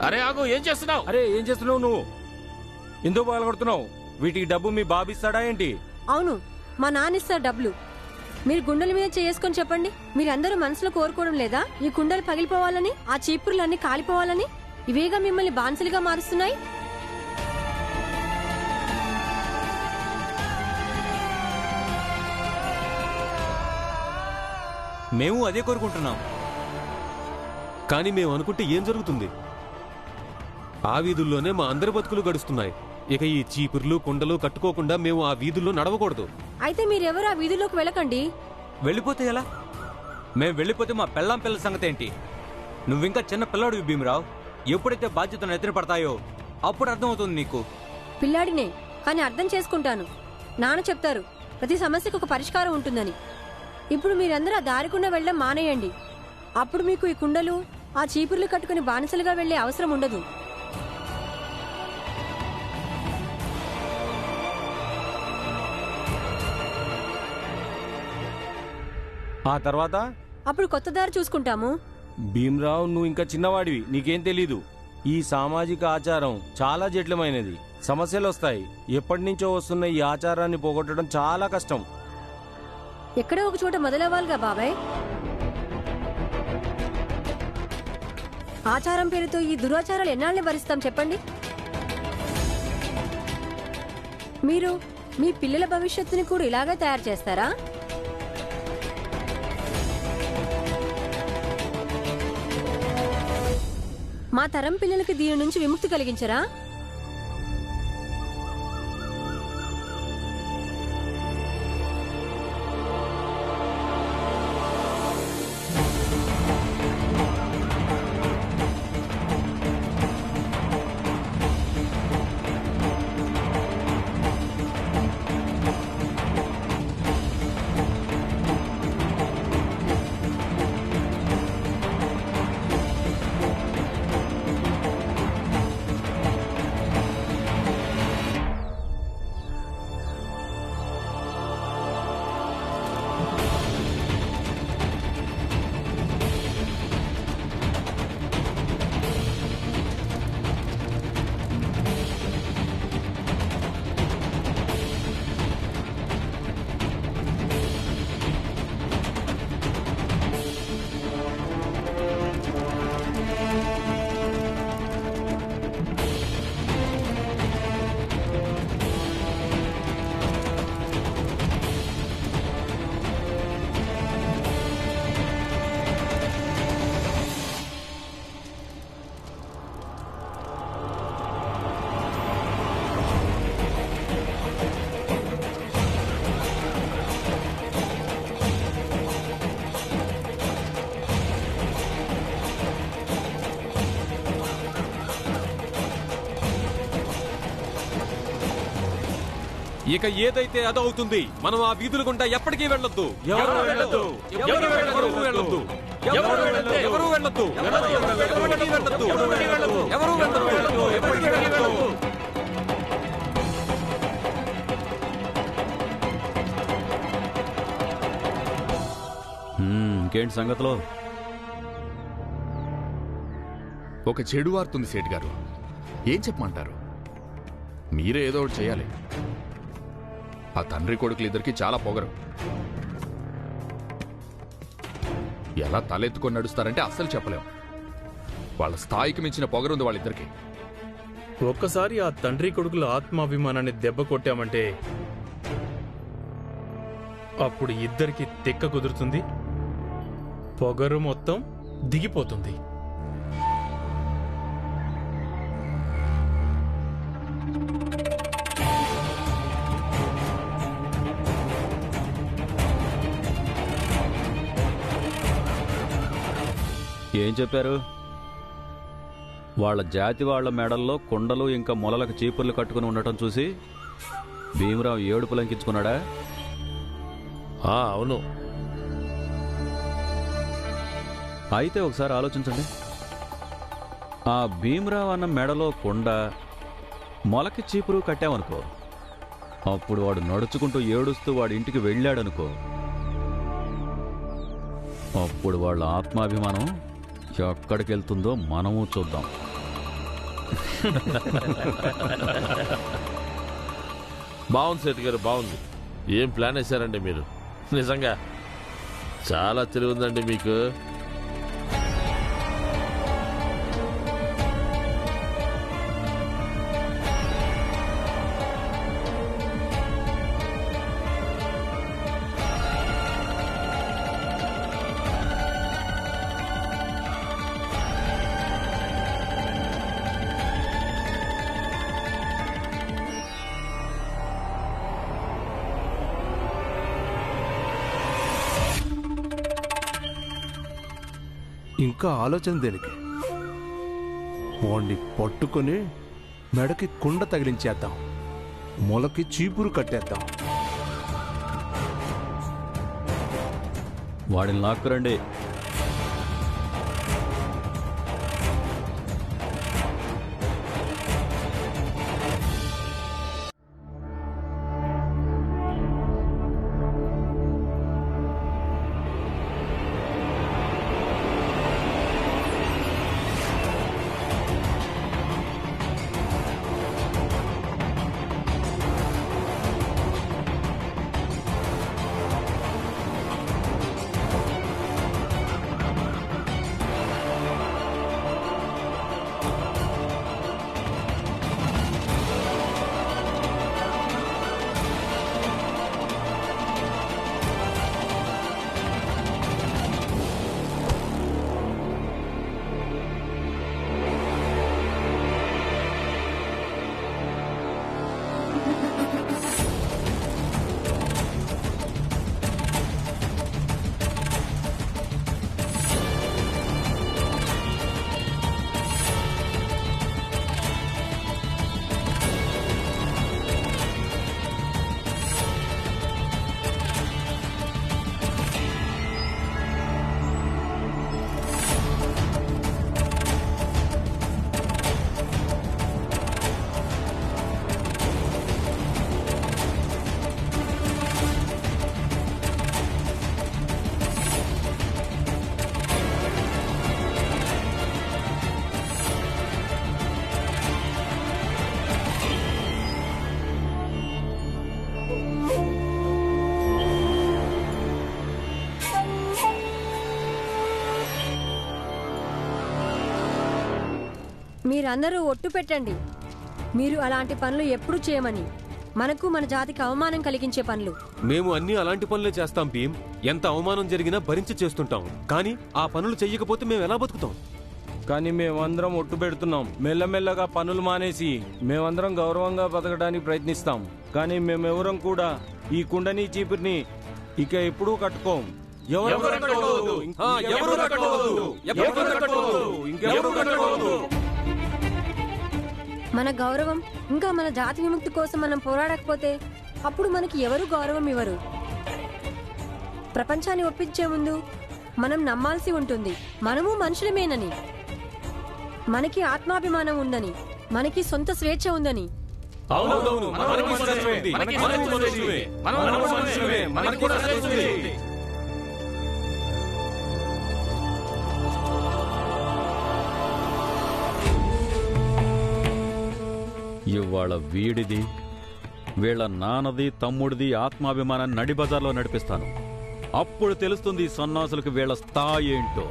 అరే ఆగు, ఏం చేస్తున్నావు? అరే ఏం చేస్తున్నావు నువ్వు? ఎందుకు పగలగొడుతున్నావు? వీటికి డబ్బు మీ బాబు ఇస్తాడా ఏంటి? అవును, మా నాన్న ఇస్తారు డబ్బులు. మీరు గుండెల మీద చేసుకొని చెప్పండి. మీరందరూ మనసులో కోరుకోవడం లేదా ఈ కుండలు పగిలిపోవాలని, ఆ చీపుర్లన్నీ కాలిపోవాలని? ఇవేగా మిమ్మల్ని బాన్సలుగా మారుస్తున్నాయి. మేము అదే కోరుకుంటున్నాం. కానీ మేము అనుకుంటే ఏం జరుగుతుంది? ఆ వీధుల్లోనే మా అందరి బతుకులు గడుస్తున్నాయి. ఇక ఈ చీపుర్లు కుండలు కట్టుకోకుండా మేము ఆ వీధుల్లో నడవకూడదు. అయితే మీరెవరు ఆ వీధుల్లోకి వెళ్ళకండి. వెళ్ళిపోతే ఎలా? మేము వెళ్ళిపోతే మా పెళ్ళాం పిల్లల సంగతి ఏంటి? నువ్వింకా చిన్న పిల్లాడు భీమరావు. ఎప్పుడైతే బాధ్యతలు ఎత్తిన పడతాయో అప్పుడు అర్థమవుతుంది నీకు. పిల్లాడినే, కానీ అర్థం చేసుకుంటాను. నాన్న చెప్తారు ప్రతి సమస్యకు ఒక పరిష్కారం ఉంటుందని. ఇప్పుడు మీరందరూ ఆ దారికుండా వెళ్ళడం మానేయండి. అప్పుడు మీకు ఈ కుండలు, ఆ చీపుర్లు కట్టుకుని బానిసలుగా వెళ్లే అవసరం ఉండదు. ఆ తర్వాత అప్పుడు కొత్త దారి చూసుకుంటాము. భీమరావు, నువ్వు ఇంకా చిన్నవాడివి, నీకేం తెలీదు. ఈ సామాజిక ఆచారం చాలా జటిలమైనది. సమస్యలు వస్తాయి. ఎప్పటి నుంచో వస్తున్న ఈ ఆచారాన్ని పోగొట్టడం చాలా కష్టం. ఎక్కడో ఒక చోట మొదలవ్వాలిగా బాబాయ్. ఆచారం పేరుతో ఈ దురాచారాలు ఎన్నాళ్ళని భరిస్తాం చెప్పండి? మీరు మీ పిల్లల భవిష్యత్తుని కూడా ఇలాగే తయారు చేస్తారా? మా తరం పిల్లలకి దీని నుంచి విముక్తి కలిగించరా? ఇక ఏదైతే అదవుతుంది. మనం ఆ వీధుల గుండా ఎప్పటికీ వెళ్ళొద్దు. ఎవరు వెళ్ళొద్దు. ఇంకేంటి సంగతిలో? ఒక చెడు వార్తుంది సేట్ గారు. ఏం చెప్పమంటారు? మీరే ఏదో ఒకటి చేయాలి. ఆ తండ్రి కొడుకులు ఇద్దరికి చాలా పొగరు. ఎలా తలెత్తుకొని నడుస్తారంటే అస్సలు చెప్పలేం. వాళ్ళ స్థాయికి మించిన పొగరుంది వాళ్ళిద్దరికి. ఒక్కసారి ఆ తండ్రి కొడుకుల ఆత్మాభిమానాన్ని దెబ్బ కొట్టామంటే అప్పుడు ఇద్దరికి తిక్క కుదురుతుంది, పొగరు మొత్తం దిగిపోతుంది. ఏం చెప్పారు? వాళ్ళ జాతి వాళ్ల మెడల్లో కుండలు ఇంకా మొలలకు చీపుర్లు కట్టుకుని ఉండటం చూసి భీమరావు ఏడుపు లంకించుకున్నాడా? అవును. అయితే ఒకసారి ఆలోచించండి. ఆ భీమరావు అన్న మెడలో కుండ, మొలకి చీపురు కట్టామనుకో, అప్పుడు వాడు నడుచుకుంటూ ఏడుస్తూ వాడి ఇంటికి వెళ్ళాడనుకో, అప్పుడు వాళ్ళ ఆత్మాభిమానం ఎక్కడికెళ్తుందో మనము చూద్దాం. బాగుంది సేట్ గారు, బాగుంది. ఏం ప్లాన్ వేశారండి మీరు? నిజంగా చాలా తెలివి ఉందండి మీకు. ఇంకా ఆలోచన దేనికి? వాణ్ణి పట్టుకొని మెడకి కుండ తగిలించేద్దాం, మొలకి చీపురు కట్టేద్దాం. వాడిని లాక్కురండి. మీరందరూ ఒట్టు పెట్టండి, మీరు అలాంటి పనులు ఎప్పుడు చేయమని. మనకు మన జాతికి అవమానం కలిగించే పనులు. మేము అన్ని అలాంటి పనులే చేస్తాం భీమ్. ఎంత అవమానం జరిగినా భరించి చేస్తుంటాం. కానీ ఆ పనులు చెయ్యకపోతే మేము ఎలా బతుకుతాం? కానీ మేమందరం ఒట్టు పెడుతున్నాం, మెల్లమెల్లగా పనులు మానేసి మేమందరం గౌరవంగా బతకడానికి ప్రయత్నిస్తాం. కానీ మేమెవరం కూడా ఈ కుండని చీపురిని ఇక ఎప్పుడూ కట్టుకోం. మన గౌరవం ఇంకా మన జాతి విముక్తి కోసం మనం పోరాడకపోతే అప్పుడు మనకి ఎవరు గౌరవం ఇవ్వరు. ప్రపంచాన్ని ఒప్పించే ముందు మనం నమ్మాల్సి ఉంటుంది, మనము మనుషులమేనని, మనకి ఆత్మాభిమానం ఉందని, మనకి సొంత స్వేచ్ఛ ఉందని. ఇవాళ వీడిది, వీళ్ళ నాన్నది, తమ్ముడిది ఆత్మాభిమానాన్ని నడిబజార్లో నడిపిస్తాను. అప్పుడు తెలుస్తుంది ఈ సన్నాసులకు వీళ్ళ స్థాయి ఏంటో.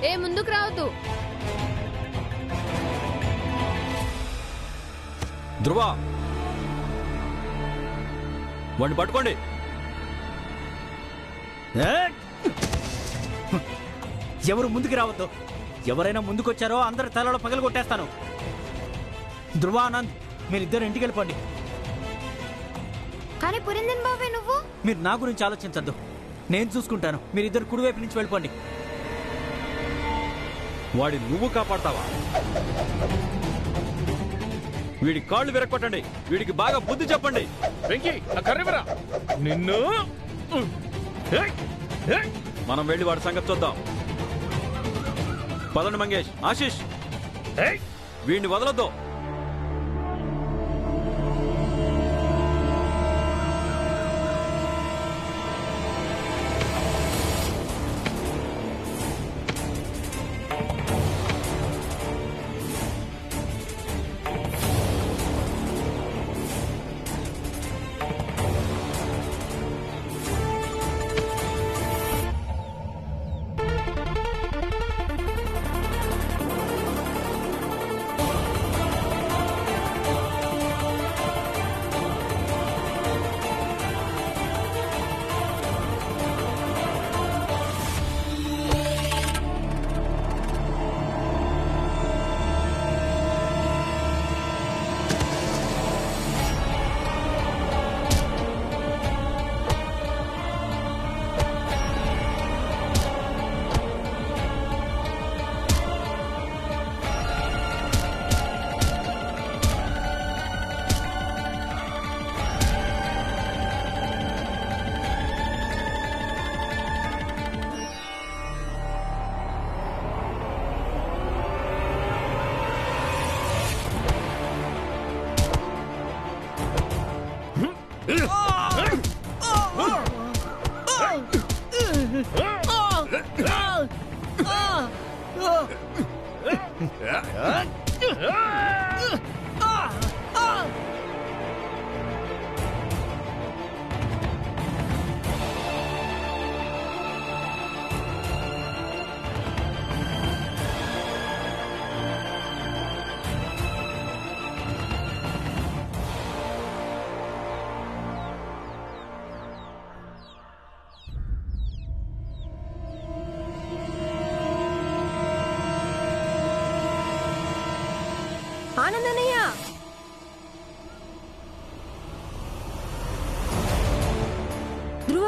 ఏ ముందుకు రావద్దు. ధ్రువ, వాడిని పట్టుకోండి. ఎవరు ముందుకు రావద్దు. ఎవరైనా ముందుకొచ్చారో అందరి తలలో పగలు కొట్టేస్తాను. ధ్రువ, ఆనంద్, మీరిద్దరు ఇంటికి వెళ్ళిపోండి. కానీ పురిందన్ బాబే నువ్వు? మీరు నా గురించి ఆలోచించద్దు, నేను చూసుకుంటాను. మీరిద్దరు కుడివైపు నుంచి వెళ్ళిపోండి. వాడి నువ్వు కాపాడతావా? వీడి కాళ్ళు విరగొట్టండి. వీడికి బాగా బుద్ధి చెప్పండి. వెంకీ, ఆ కర్రెవరా నిన్ను? మనం వెళ్ళి వాడి సంగతి చూద్దాం. పదండి మంగేష్, ఆశీష్, వీడిని వదలొద్దు. ఆనందనయ్య, ధ్రువ,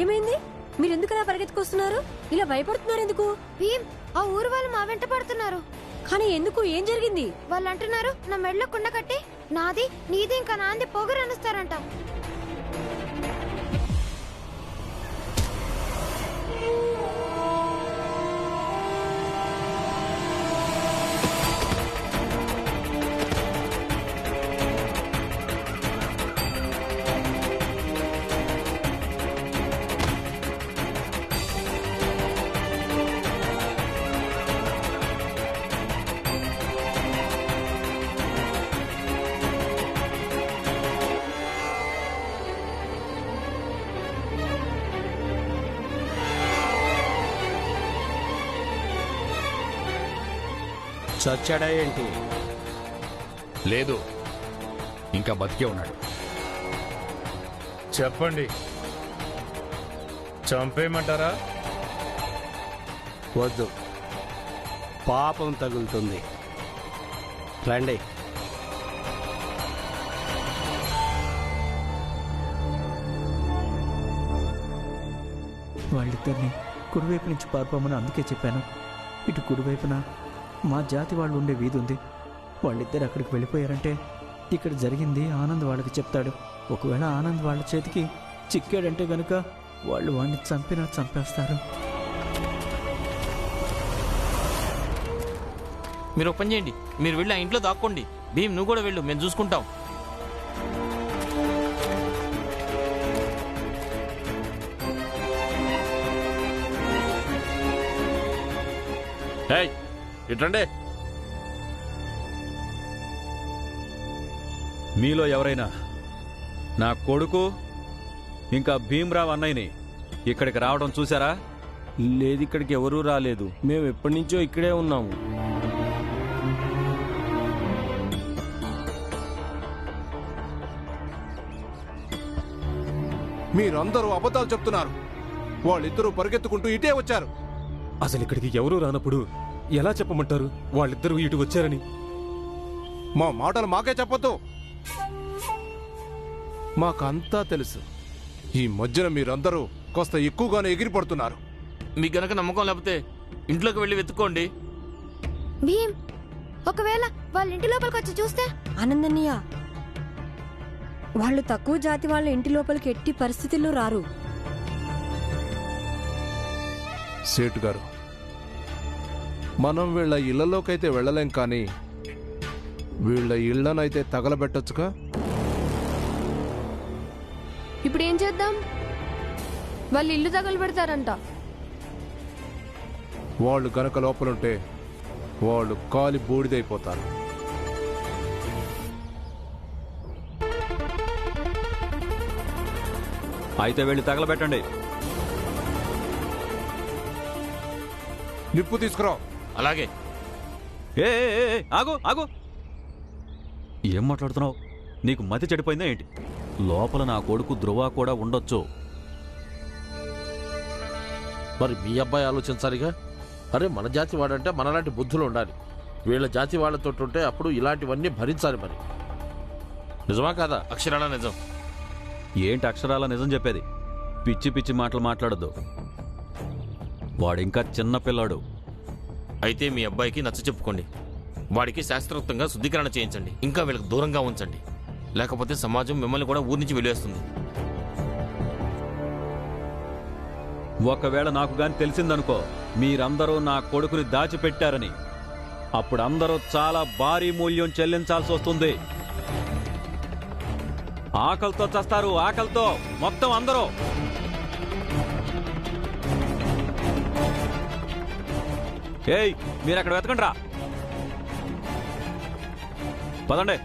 ఏమైంది? మీరెందుకు అలా పరిగెత్తుకొస్తున్నారు? ఇలా భయపడుతున్నారు ఎందుకు? భీమ్, ఆ ఊరు వాళ్ళు మా వెంట పడుతున్నారు. కానీ ఎందుకు? ఏం జరిగింది? వాళ్ళు అంటున్నారు నా మెడలో కుండ కట్టి నాది నీది ఇంకా నాంది పొగరు అనుస్తారంట. చచ్చాడా ఏంటి? లేదు, ఇంకా బతికే ఉన్నాడు. చెప్పండి, చంపేయమంటారా? వద్దు, పాపం తగులుతుంది. రండి. వాళ్ళిద్దరిని కుడివైపు నుంచి పారిపోమని అందుకే చెప్పాను. ఇటు కుడివైపున మా జాతి వాళ్ళు ఉండే వీధి ఉంది. వాళ్ళిద్దరు అక్కడికి వెళ్ళిపోయారంటే ఇక్కడ జరిగింది ఆనంద్ వాళ్ళకి చెప్తాడు. ఒకవేళ ఆనంద్ వాళ్ళ చేతికి చిక్కాడంటే గనుక వాళ్ళు వాడిని చంపేస్తారు. మీరు ఓపెన్ చేయండి. మీరు వెళ్ళి ఆ ఇంట్లో దాక్కోండి. భీమ్, నువ్వు కూడా వెళ్ళు, మేము చూసుకుంటాం. ఇట్రండి. మీలో ఎవరైనా నా కొడుకు ఇంకా భీమ్రావ్ అన్నయ్యని ఇక్కడికి రావడం చూసారా? లేదు, ఇక్కడికి ఎవరూ రాలేదు. మేము ఎప్పటి నుంచో ఇక్కడే ఉన్నాము. మీరందరూ అబద్ధాలు చెప్తున్నారు. వాళ్ళిద్దరూ పరిగెత్తుకుంటూ ఇటే వచ్చారు. అసలు ఇక్కడికి ఎవరూ రానప్పుడు ఎలా చెప్పమంటారు వాళ్ళిద్దరూ ఇటు వచ్చారని? మా మాటలు మాకే చెప్పొద్దు. మాకంతా తెలుసు. ఈ మధ్యన మీరందరూ కాస్త ఎక్కువగానే ఎగిరిపడుతున్నారు. మీకు గనక నమ్మకం లేకపోతే ఇంట్లోకి వెళ్ళి వెతుక్కోండి. భీమ్, ఒకవేళ వాళ్ళ ఇంటి లోపలికి వచ్చి చూస్తే? ఆనందన్నయ్య, వాళ్ళు తక్కువ జాతి వాళ్ళ ఇంటి లోపలికి ఎట్టి పరిస్థితుల్లో రారు. సేటు గారు, మనం వీళ్ళ ఇళ్లలోకైతే వెళ్ళలేం, కానీ వీళ్ళ ఇళ్లనైతే తగలబెట్టొచ్చుగా. ఇప్పుడు ఏం చేద్దాం? వాళ్ళు ఇల్లు తగలబెడతారంట. వాళ్ళు గనక లోపలుంటే వాళ్ళు కాలి బూడిదైపోతారు. అయితే వెళ్ళి తగలబెట్టండి. నిప్పు తీసుకురా. అలాగే. ఏ ఆగు ఆగు. ఏం మాట్లాడుతున్నావు? నీకు మతి చెడిపోయిందా ఏంటి? లోపల నా కొడుకు ధ్రువ కూడా ఉండొచ్చు. మరి మీ అబ్బాయి ఆలోచించాలిగా. అరే, మన జాతి వాడంటే మనలాంటి బుద్ధులు ఉండాలి. వీళ్ళ జాతి వాళ్ళతో ఉంటే అప్పుడు ఇలాంటివన్నీ భరించాలి. మరి నిజమా కాదా? అక్షరాల నిజం. ఏంటి అక్షరాల నిజం చెప్పేది? పిచ్చి పిచ్చి మాటలు మాట్లాడద్దు. వాడింకా చిన్న పిల్లాడు. అయితే మీ అబ్బాయికి నచ్చ చెప్పుకోండి. వాడికి శాస్త్రోక్తంగా శుద్ధీకరణ చేయించండి. ఇంకా వీళ్ళకి దూరంగా ఉంచండి. లేకపోతే సమాజం మిమ్మల్ని కూడా ఊరి నుంచి వెలివేస్తుంది. ఒకవేళ నాకు గాని తెలిసిందనుకో, మీరందరూ నా కొడుకుని దాచిపెట్టారని, అప్పుడు అందరూ చాలా భారీ మూల్యం చెల్లించాల్సి వస్తుంది. ఆకలితో చస్తారు, ఆకలితో మొత్తం అందరూ. ఏయ్, మీరు అక్కడ వెతకండి రా. పదండి.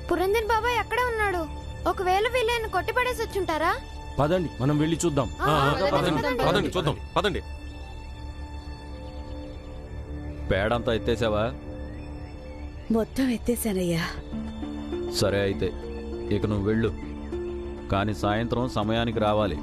పురంజన్ బాబాయ్ అక్కడే ఉన్నాడు. ఒకవేళ వీళ్ళని కొట్టిపడేసి వచ్చుంటారా? పదండి, మనం వెళ్ళి చూద్దాం. పదండి చూద్దాం, పదండి. పేడంతా ఎత్తేసావా? మొత్తం ఎత్తేసానయ్యా. సరే అయితే ఇక నువ్వు వెళ్ళు, కానీ సాయంత్రం సమయానికి రావాలి.